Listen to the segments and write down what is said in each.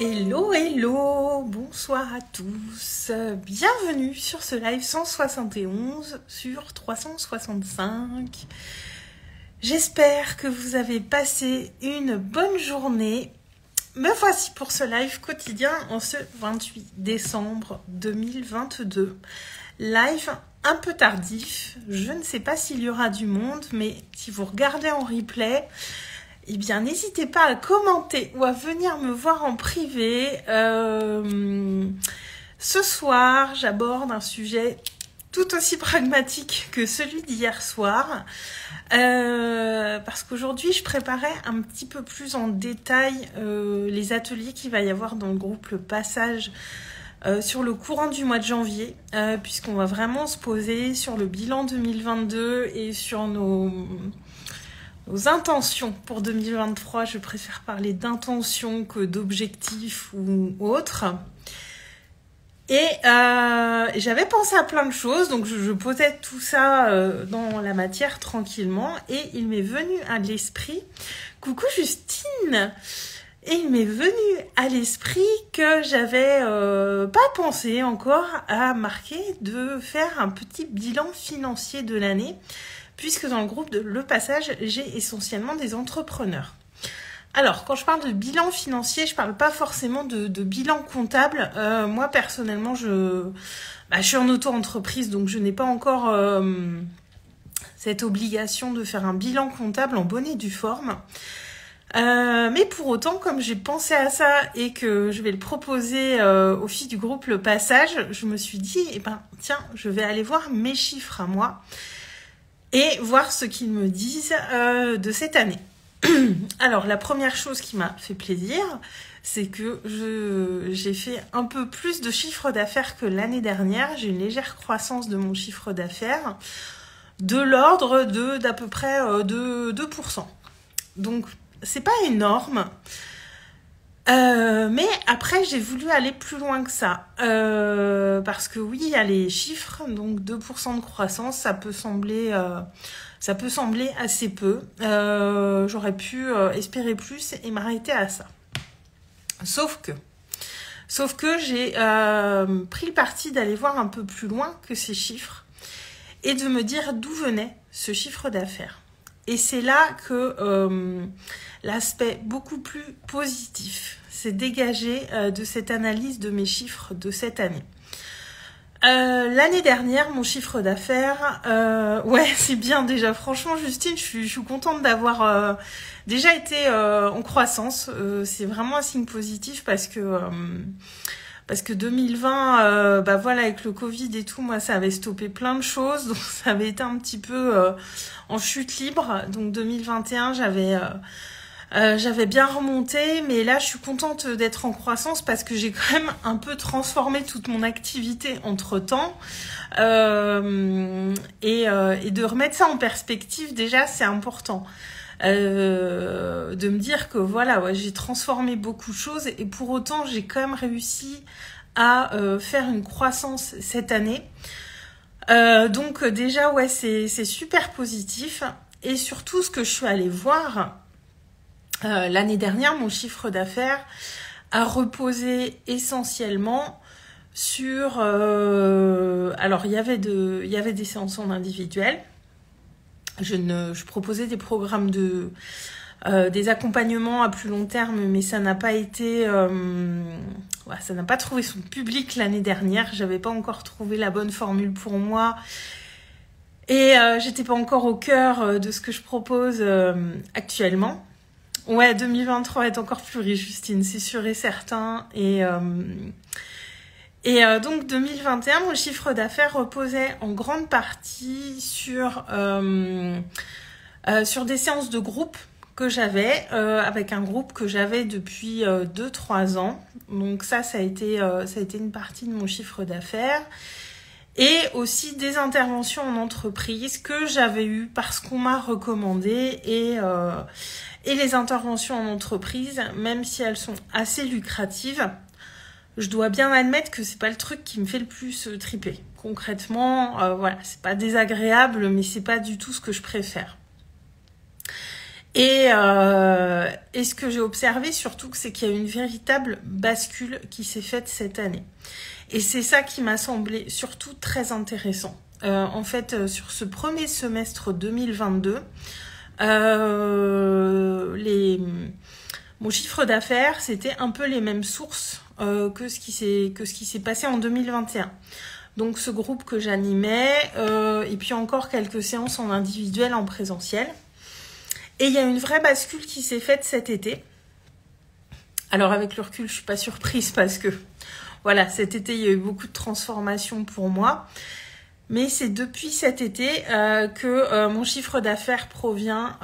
Hello, hello, bonsoir à tous, bienvenue sur ce live 171 sur 365. J'espère que vous avez passé une bonne journée. Me voici pour ce live quotidien en ce 28 décembre 2022. Live un peu tardif, je ne sais pas s'il y aura du monde, mais si vous regardez en replay, eh bien, n'hésitez pas à commenter ou à venir me voir en privé. Ce soir, j'aborde un sujet tout aussi pragmatique que celui d'hier soir. Parce qu'aujourd'hui, je préparais un petit peu plus en détail les ateliers qu'il va y avoir dans le groupe Le Passage sur le courant du mois de janvier, puisqu'on va vraiment se poser sur le bilan 2022 et sur nos intentions pour 2023. Je préfère parler d'intentions que d'objectifs ou autres. Et j'avais pensé à plein de choses, donc je posais tout ça dans la matière tranquillement, et il m'est venu à l'esprit, coucou Justine, et il m'est venu à l'esprit que j'avais pas pensé encore à marquer de faire un petit bilan financier de l'année, puisque dans le groupe de Le Passage, j'ai essentiellement des entrepreneurs. Alors, quand je parle de bilan financier, je parle pas forcément de bilan comptable. Moi, personnellement, je suis en auto-entreprise, donc je n'ai pas encore cette obligation de faire un bilan comptable en bonne et due forme. Mais pour autant, comme j'ai pensé à ça et que je vais le proposer aux filles du groupe Le Passage, je me suis dit, tiens, je vais aller voir mes chiffres à moi et voir ce qu'ils me disent de cette année. Alors, la première chose qui m'a fait plaisir, c'est que j'ai fait un peu plus de chiffre d'affaires que l'année dernière. J'ai une légère croissance de mon chiffre d'affaires, de l'ordre d'à peu près de 2%. Donc, c'est pas énorme. Mais après, j'ai voulu aller plus loin que ça. Parce que oui, il y a les chiffres, donc 2% de croissance, ça peut sembler assez peu. J'aurais pu espérer plus et m'arrêter à ça. Sauf que j'ai pris le parti d'aller voir un peu plus loin que ces chiffres et de me dire d'où venait ce chiffre d'affaires. Et c'est là que l'aspect beaucoup plus positif s'est dégagé de cette analyse de mes chiffres de cette année. L'année dernière, mon chiffre d'affaires, c'est bien déjà. Franchement, Justine, je suis contente d'avoir déjà été en croissance. C'est vraiment un signe positif parce que 2020, avec le Covid et tout, moi, ça avait stoppé plein de choses, donc ça avait été un petit peu en chute libre. Donc 2021, j'avais bien remonté, mais là, je suis contente d'être en croissance parce que j'ai quand même un peu transformé toute mon activité entre-temps. Et de remettre ça en perspective, déjà, c'est important. De me dire que j'ai transformé beaucoup de choses et pour autant, j'ai quand même réussi à faire une croissance cette année. Donc déjà, c'est super positif. Et surtout, ce que je suis allée voir... l'année dernière, mon chiffre d'affaires a reposé essentiellement sur... alors, il y avait des séances en individuel. Je proposais des programmes des accompagnements à plus long terme, mais ça n'a pas été... ça n'a pas trouvé son public l'année dernière. J'avais pas encore trouvé la bonne formule pour moi. Et j'étais pas encore au cœur de ce que je propose actuellement. Ouais, 2023 est encore plus riche, Justine, c'est sûr et certain. Et donc 2021, mon chiffre d'affaires reposait en grande partie sur des séances de groupe que j'avais, avec un groupe que j'avais depuis 2-3 ans. Donc ça a été une partie de mon chiffre d'affaires. Et aussi des interventions en entreprise que j'avais eues parce qu'on m'a recommandé et les interventions en entreprise, même si elles sont assez lucratives, je dois bien admettre que c'est pas le truc qui me fait le plus triper. Concrètement, c'est pas désagréable, mais c'est pas du tout ce que je préfère. Et ce que j'ai observé surtout, c'est qu'il y a une véritable bascule qui s'est faite cette année. Et c'est ça qui m'a semblé surtout très intéressant. En fait, sur ce premier semestre 2022, mon chiffre d'affaires, c'était un peu les mêmes sources que ce qui s'est passé en 2021. Donc ce groupe que j'animais, et puis encore quelques séances en individuel, en présentiel. Et il y a une vraie bascule qui s'est faite cet été. Alors avec le recul, je suis pas surprise parce que voilà, cet été, il y a eu beaucoup de transformations pour moi. Mais c'est depuis cet été que mon chiffre d'affaires provient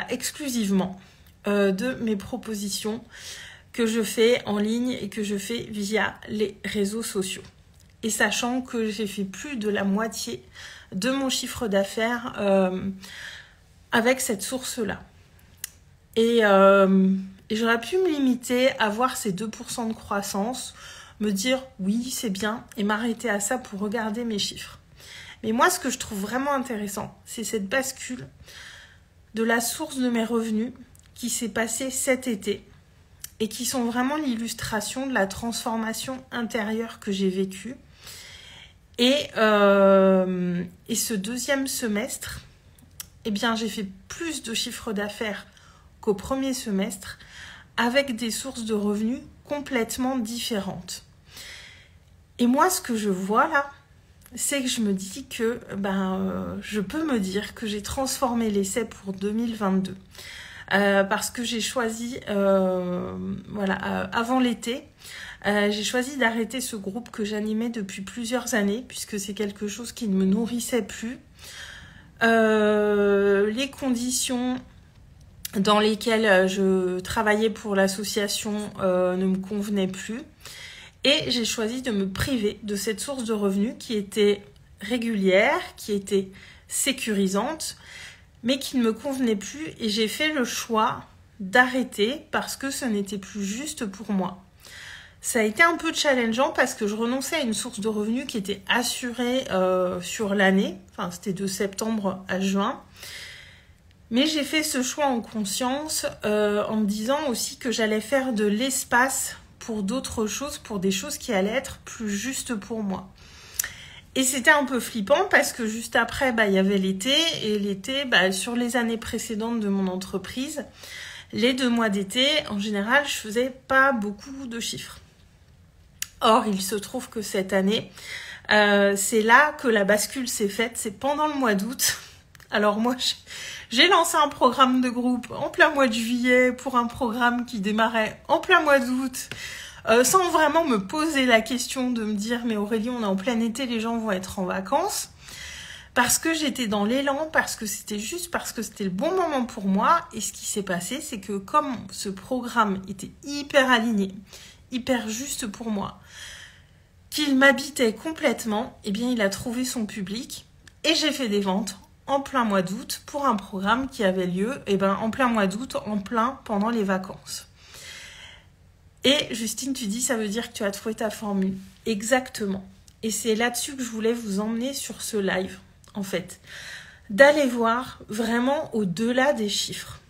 exclusivement de mes propositions que je fais en ligne et que je fais via les réseaux sociaux. Et sachant que j'ai fait plus de la moitié de mon chiffre d'affaires avec cette source-là. Et j'aurais pu me limiter à voir ces 2% de croissance, me dire oui, c'est bien, et m'arrêter à ça pour regarder mes chiffres. Mais moi, ce que je trouve vraiment intéressant, c'est cette bascule de la source de mes revenus qui s'est passée cet été et qui sont vraiment l'illustration de la transformation intérieure que j'ai vécue. Et ce deuxième semestre, eh bien, j'ai fait plus de chiffre d'affaires qu'au premier semestre avec des sources de revenus complètement différentes. Et moi, ce que je vois là, c'est que je me dis que je peux me dire que j'ai transformé l'essai pour 2022. Parce que j'ai choisi, avant l'été, j'ai choisi d'arrêter ce groupe que j'animais depuis plusieurs années, puisque c'est quelque chose qui ne me nourrissait plus. Les conditions dans lesquelles je travaillais pour l'association ne me convenaient plus. Et j'ai choisi de me priver de cette source de revenus qui était régulière, qui était sécurisante, mais qui ne me convenait plus. Et j'ai fait le choix d'arrêter parce que ce n'était plus juste pour moi. Ça a été un peu challengeant parce que je renonçais à une source de revenus qui était assurée sur l'année. Enfin, c'était de septembre à juin. Mais j'ai fait ce choix en conscience en me disant aussi que j'allais faire de l'espace pour d'autres choses, pour des choses qui allaient être plus justes pour moi. Et c'était un peu flippant parce que juste après, il y avait l'été. Et l'été, sur les années précédentes de mon entreprise, les 2 mois d'été, en général, je faisais pas beaucoup de chiffres. Or, il se trouve que cette année, c'est là que la bascule s'est faite. C'est pendant le mois d'août. Alors moi, j'ai lancé un programme de groupe en plein mois de juillet pour un programme qui démarrait en plein mois d'août, sans vraiment me poser la question de me dire « Mais Aurélie, on est en plein été, les gens vont être en vacances ». Parce que j'étais dans l'élan, parce que c'était le bon moment pour moi. Et ce qui s'est passé, c'est que comme ce programme était hyper aligné, hyper juste pour moi, qu'il m'habitait complètement, eh bien il a trouvé son public et j'ai fait des ventes en plein mois d'août pour un programme qui avait lieu en plein mois d'août, en plein pendant les vacances. Et Justine, tu dis ça veut dire que tu as trouvé ta formule. Exactement. Et c'est là-dessus que je voulais vous emmener sur ce live, en fait. D'aller voir vraiment au-delà des chiffres.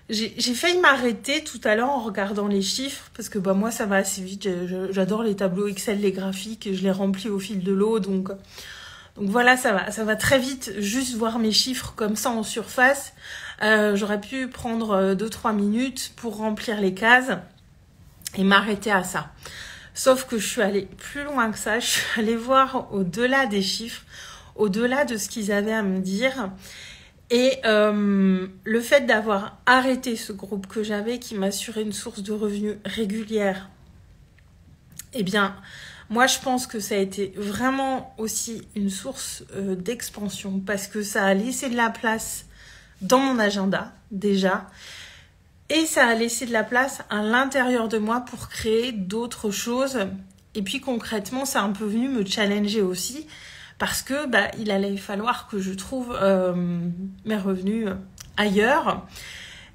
J'ai failli m'arrêter tout à l'heure en regardant les chiffres, parce que moi ça va assez vite, j'adore les tableaux Excel, les graphiques, je les remplis au fil de l'eau, donc voilà, ça va très vite, juste voir mes chiffres comme ça en surface. J'aurais pu prendre 2-3 minutes pour remplir les cases et m'arrêter à ça. Sauf que je suis allée plus loin que ça, je suis allée voir au-delà des chiffres, au-delà de ce qu'ils avaient à me dire. Et le fait d'avoir arrêté ce groupe que j'avais qui m'assurait une source de revenus régulière, eh bien, moi je pense que ça a été vraiment aussi une source d'expansion parce que ça a laissé de la place dans mon agenda déjà et ça a laissé de la place à l'intérieur de moi pour créer d'autres choses. Et puis concrètement, ça a un peu venu me challenger aussi. Parce que il allait falloir que je trouve mes revenus ailleurs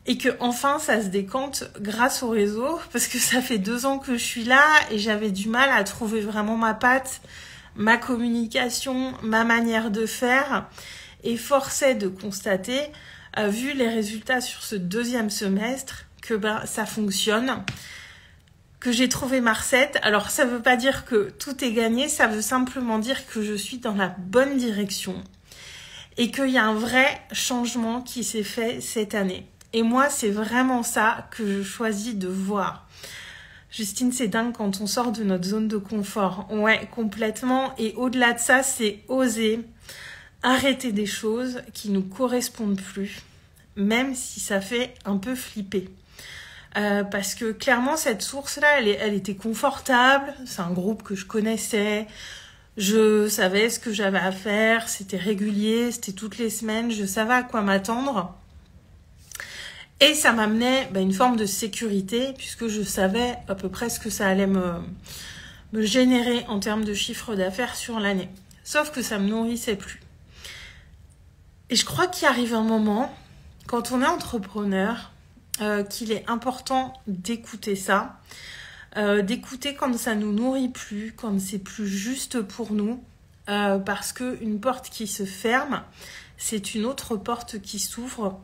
et que enfin ça se décante grâce au réseau parce que ça fait 2 ans que je suis là et j'avais du mal à trouver vraiment ma patte, ma communication, ma manière de faire et force est de constater vu les résultats sur ce deuxième semestre, que ça fonctionne, que j'ai trouvé ma recette. Alors ça veut pas dire que tout est gagné, ça veut simplement dire que je suis dans la bonne direction et qu'il y a un vrai changement qui s'est fait cette année. Et moi, c'est vraiment ça que je choisis de voir. Justine, c'est dingue quand on sort de notre zone de confort. Ouais, complètement. Et au-delà de ça, c'est oser arrêter des choses qui nous correspondent plus, même si ça fait un peu flipper. Parce que clairement, cette source-là, elle était confortable. C'est un groupe que je connaissais. Je savais ce que j'avais à faire. C'était régulier, c'était toutes les semaines. Je savais à quoi m'attendre. Et ça m'amenait une forme de sécurité, puisque je savais à peu près ce que ça allait me générer en termes de chiffre d'affaires sur l'année. Sauf que ça me nourrissait plus. Et je crois qu'il arrive un moment, quand on est entrepreneur, qu'il est important d'écouter ça, d'écouter quand ça nous nourrit plus, quand c'est plus juste pour nous, parce qu'une porte qui se ferme, c'est une autre porte qui s'ouvre.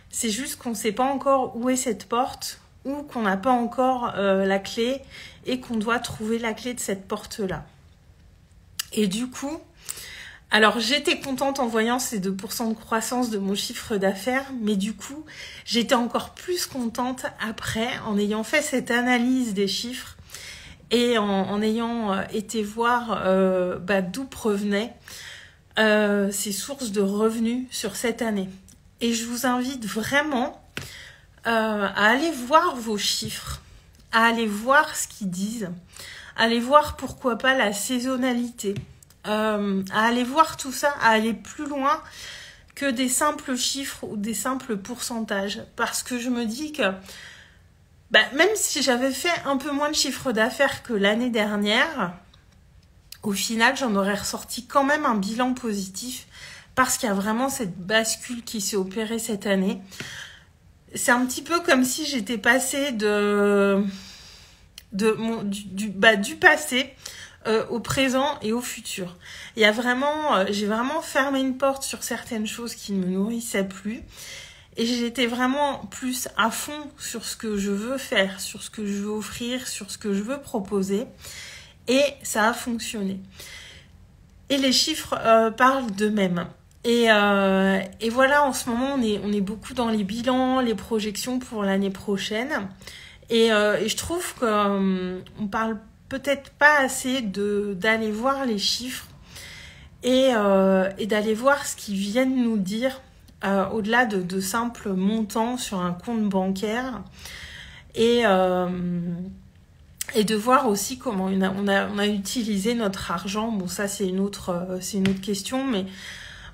C'est juste qu'on ne sait pas encore où est cette porte ou qu'on n'a pas encore la clé et qu'on doit trouver la clé de cette porte-là. Et du coup, alors j'étais contente en voyant ces 2% de croissance de mon chiffre d'affaires, mais du coup, j'étais encore plus contente après en ayant fait cette analyse des chiffres et en ayant été voir d'où provenaient ces sources de revenus sur cette année. Et je vous invite vraiment à aller voir vos chiffres, à aller voir ce qu'ils disent, à aller voir pourquoi pas la saisonnalité, à aller voir tout ça, à aller plus loin que des simples chiffres ou des simples pourcentages. Parce que je me dis que même si j'avais fait un peu moins de chiffre d'affaires que l'année dernière, au final, j'en aurais ressorti quand même un bilan positif parce qu'il y a vraiment cette bascule qui s'est opérée cette année. C'est un petit peu comme si j'étais passée du passé au présent et au futur. J'ai vraiment fermé une porte sur certaines choses qui ne me nourrissaient plus. Et j'étais vraiment plus à fond sur ce que je veux faire, sur ce que je veux offrir, sur ce que je veux proposer. Et ça a fonctionné. Et les chiffres parlent d'eux-mêmes. Et voilà, en ce moment, on est beaucoup dans les bilans, les projections pour l'année prochaine. Et je trouve qu'on parle peut-être pas assez d'aller voir les chiffres et d'aller voir ce qu'ils viennent nous dire au-delà de simples montants sur un compte bancaire. Et de voir aussi comment on a utilisé notre argent. Bon, ça, c'est une autre question, mais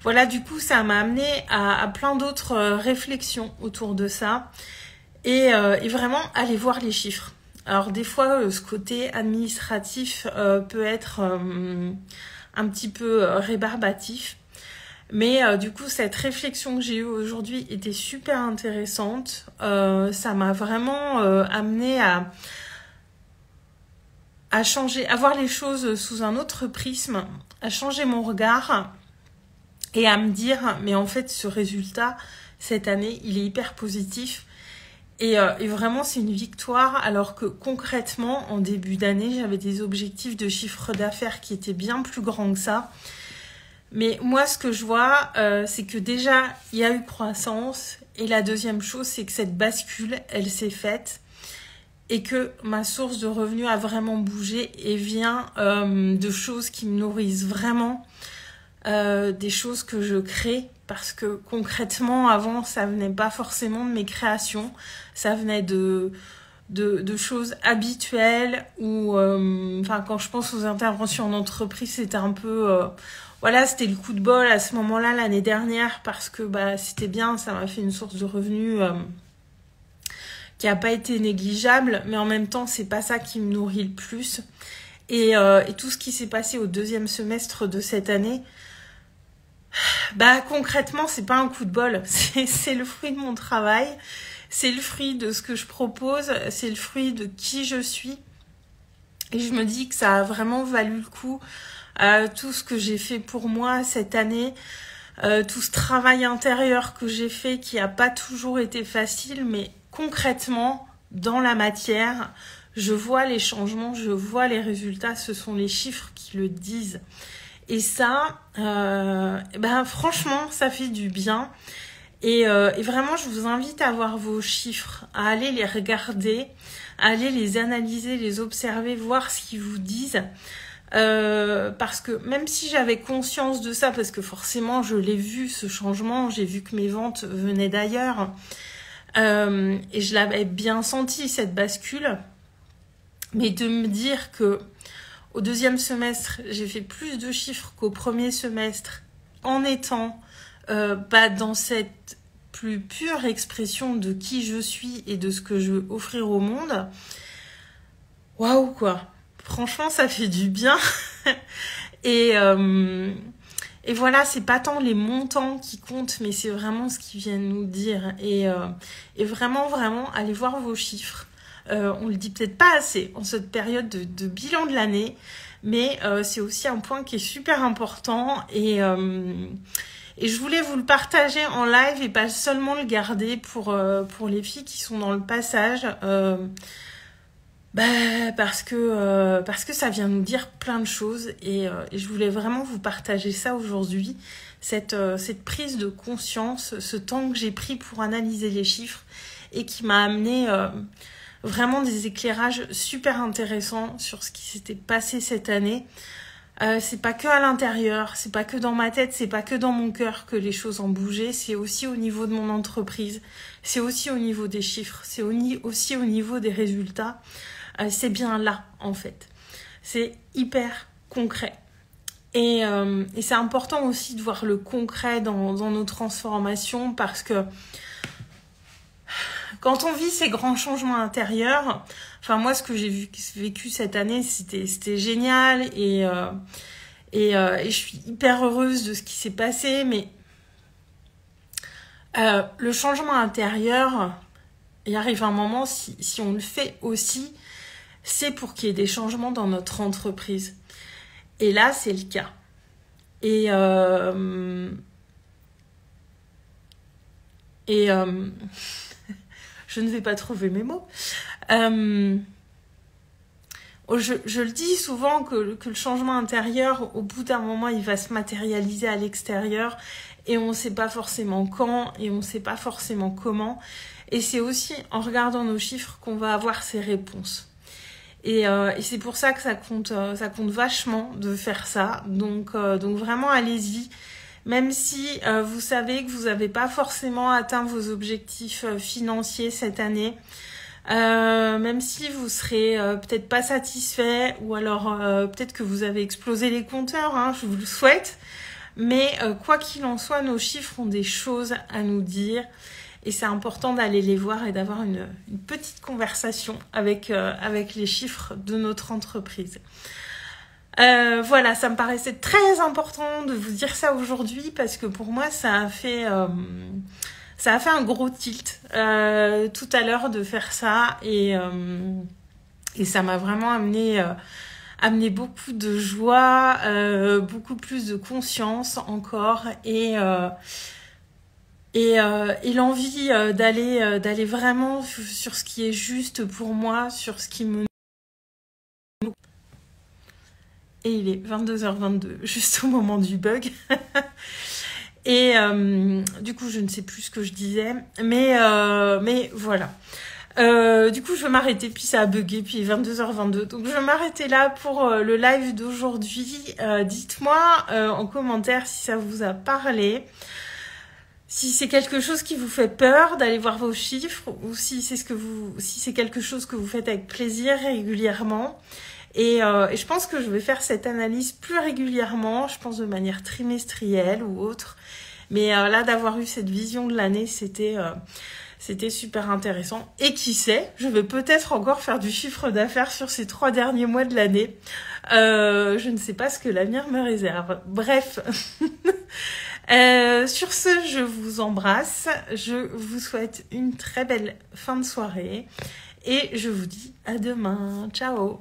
voilà, du coup, ça m'a amené à plein d'autres réflexions autour de ça et vraiment aller voir les chiffres. Alors, des fois, ce côté administratif peut être un petit peu rébarbatif, mais du coup, cette réflexion que j'ai eue aujourd'hui était super intéressante. Ça m'a vraiment amené à changer, à voir les choses sous un autre prisme, à changer mon regard et à me dire, mais en fait, ce résultat, cette année, il est hyper positif. Et vraiment, c'est une victoire, alors que concrètement, en début d'année, j'avais des objectifs de chiffre d'affaires qui étaient bien plus grands que ça. Mais moi, ce que je vois, c'est que déjà, il y a eu croissance. Et la deuxième chose, c'est que cette bascule, elle s'est faite. Et que ma source de revenus a vraiment bougé et vient de choses qui me nourrissent vraiment. Des choses que je crée, parce que concrètement avant ça venait pas forcément de mes créations, ça venait de choses habituelles ou quand je pense aux interventions en entreprise, c'était un peu c'était le coup de bol à ce moment-là l'année dernière, parce que c'était bien, ça m'a fait une source de revenus qui a pas été négligeable, mais en même temps c'est pas ça qui me nourrit le plus. Et tout ce qui s'est passé au deuxième semestre de cette année, concrètement, c'est pas un coup de bol. C'est le fruit de mon travail. C'est le fruit de ce que je propose. C'est le fruit de qui je suis. Et je me dis que ça a vraiment valu le coup. Tout ce que j'ai fait pour moi cette année, tout ce travail intérieur que j'ai fait qui n'a pas toujours été facile, mais concrètement, dans la matière, je vois les changements, je vois les résultats, ce sont les chiffres qui le disent. Et ça, franchement, ça fait du bien. Et vraiment, je vous invite à voir vos chiffres, à aller les regarder, à aller les analyser, les observer, voir ce qu'ils vous disent. Parce que même si j'avais conscience de ça, parce que forcément je l'ai vu ce changement, j'ai vu que mes ventes venaient d'ailleurs, et je l'avais bien senti cette bascule, mais de me dire que au deuxième semestre j'ai fait plus de chiffres qu'au premier semestre en étant dans cette plus pure expression de qui je suis et de ce que je veux offrir au monde, waouh quoi. Franchement, ça fait du bien. Et voilà, c'est pas tant les montants qui comptent, mais c'est vraiment ce qu'ils viennent nous dire. Et vraiment, allez voir vos chiffres. On le dit peut-être pas assez en cette période de bilan de l'année, mais c'est aussi un point qui est super important. Et je voulais vous le partager en live et pas seulement le garder pour les filles qui sont dans le passage. Parce que ça vient nous dire plein de choses et je voulais vraiment vous partager ça aujourd'hui, cette prise de conscience, ce temps que j'ai pris pour analyser les chiffres et qui m'a amené vraiment des éclairages super intéressants sur ce qui s'était passé cette année. C'est pas que à l'intérieur, c'est pas que dans ma tête, c'est pas que dans mon cœur que les choses ont bougé, c'est aussi au niveau de mon entreprise, c'est aussi au niveau des chiffres, c'est aussi au niveau des résultats. C'est bien là, en fait. C'est hyper concret. Et c'est important aussi de voir le concret dans nos transformations parce que quand on vit ces grands changements intérieurs, enfin moi, ce que j'ai vécu cette année, c'était génial et je suis hyper heureuse de ce qui s'est passé, mais le changement intérieur, il arrive un moment, si on le fait aussi, c'est pour qu'il y ait des changements dans notre entreprise. Et là, c'est le cas. Et je ne vais pas trouver mes mots. Je le dis souvent que le changement intérieur, au bout d'un moment, il va se matérialiser à l'extérieur et on ne sait pas forcément quand et on ne sait pas forcément comment. Et c'est aussi en regardant nos chiffres qu'on va avoir ces réponses. Et c'est pour ça que ça compte vachement de faire ça. Donc vraiment, allez-y. Même si vous savez que vous n'avez pas forcément atteint vos objectifs financiers cette année, même si vous serez peut-être pas satisfait ou alors peut-être que vous avez explosé les compteurs, hein, je vous le souhaite. Mais quoi qu'il en soit, nos chiffres ont des choses à nous dire. Et c'est important d'aller les voir et d'avoir une petite conversation avec les chiffres de notre entreprise. Voilà, ça me paraissait très important de vous dire ça aujourd'hui parce que pour moi, ça a fait un gros tilt tout à l'heure de faire ça et ça m'a vraiment amené beaucoup de joie, beaucoup plus de conscience encore et l'envie d'aller vraiment sur ce qui est juste pour moi, sur ce qui me... Et il est 22h22, juste au moment du bug. Et du coup, je ne sais plus ce que je disais, mais voilà. Du coup, je vais m'arrêter, puis ça a bugué, puis 22h22. Donc, je vais m'arrêter là pour le live d'aujourd'hui. Dites-moi en commentaire si ça vous a parlé. Si c'est quelque chose qui vous fait peur d'aller voir vos chiffres ou si c'est quelque chose que vous faites avec plaisir régulièrement. Et je pense que je vais faire cette analyse plus régulièrement, je pense de manière trimestrielle ou autre. Mais là, d'avoir eu cette vision de l'année, c'était super intéressant. Et qui sait, je vais peut-être encore faire du chiffre d'affaires sur ces 3 derniers mois de l'année. Je ne sais pas ce que l'avenir me réserve. Bref. Sur ce, je vous embrasse. Je vous souhaite une très belle fin de soirée. Et je vous dis à demain. Ciao!